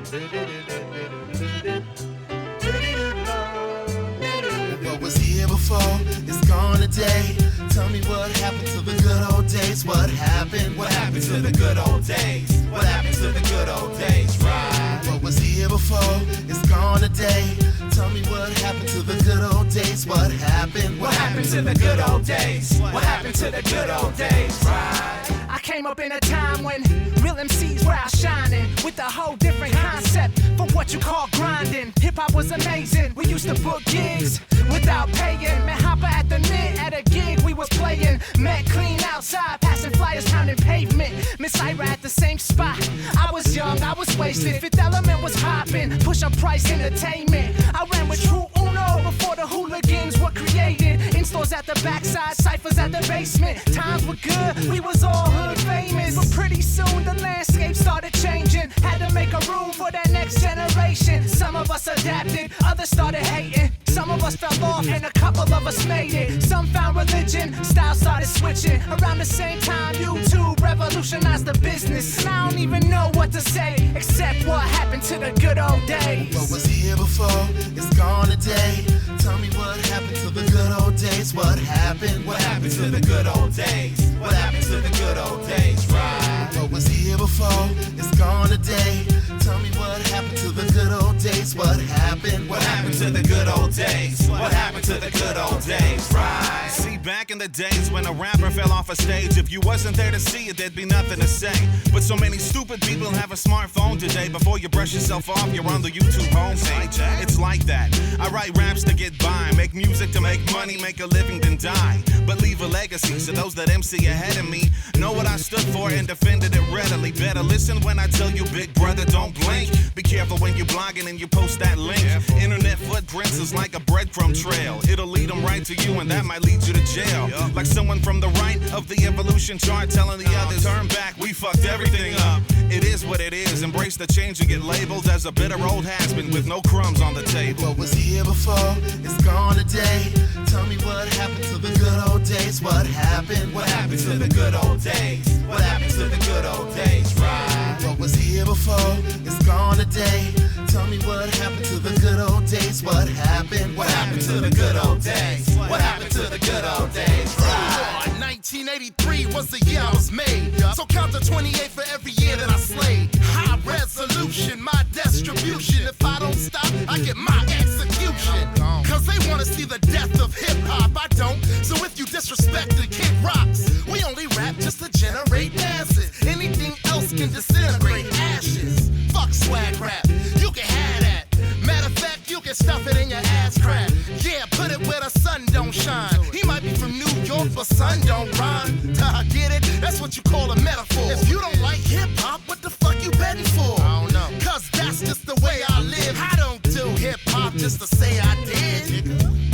What was here before is gone today. Tell me what happened to the good old days. What happened? What happened to the good old days? What happened to the good old days, right? What was here before is gone today. Tell me what happened to the good old days. What happened? What happened to the good old days? What happened to the good old days, right? I came up in a time when real MCs were outshining with a whole different concept for what you call grinding. Hip-hop was amazing. We used to book gigs without paying. Met Hopper at the Mint at a gig we was playing. Met Cleen outside, passing flyers, pounding pavement. Miss Ira at the same spot. I was young, I was wasted. Fifth Element was hopping. Push up price entertainment. I ran with True Uno before the hooligans were created. In stores at the backside, ciphers at the basement. Times were good, we was all hood famous. But pretty soon the landscape started changing. Had to make a room for that next generation. Some of us adapted, others started hating. Some of us fell off and a couple of us made it. Some found religion, styles started switching. Around the same time YouTube revolutionized the business. And I don't even know what to say except what happened to the good old days. What was here before is gone today. Tell me what happened to the good old days. What happened? What happened to the good old days? What happened to the good old days, right? What was here before is gone today. Tell me what happened to the good old days. What happened? What happened to the good old days? What happened to the good old days, right? See, back in the days when a rapper fell off a stage, if you wasn't there to see it, there'd be nothing to say. But so many stupid people have a smartphone today. Before you brush yourself off, you're on the YouTube homepage. It's like that. I write raps to get by, make music to make money, make a living, then die. But leave a legacy so those that MC ahead of me know what I stood for and defended it readily. Better listen when I tell you, big brother, don't blink. Be careful when you're blogging and you post that link. Internet footprints is like a breadcrumb trail. It'll lead them right to you and that might lead you to jail. Like someone from the right of the evolution chart telling the others, turn back, we fucked everything up. It is what it is. Embrace the change and get labeled as a bitter old has-been with no crumbs on the table. What was here before is gone today. Tell me what happened to the good old days. What happened? What happened to the good old days? What happened to the good old days, right? What was here before is gone today. Tell me what happened to the good old days. What happened? What happened to the good old days? What happened to the good old days, right? 1983 was the year I was made. So count to 28 for every year that I slayed. High resolution, my distribution. If I don't stop, I get my execution. Cause they wanna see the death of hip-hop, I don't. So if you disrespect the Kid Rocks, we only rap just to generate masses. Anything else can disintegrate ashes. Fuck swag rap, you can have that. Matter of fact, you can stuff it in your ass crack. Yeah, put it where the sun don't shine. He might be from New York, but sun don't rhyme. Get it? That's what you call a metaphor. If you don't like hip-hop, what the fuck you betting for? I don't know. Cause that's just the way I live. I don't do hip-hop just to say I did.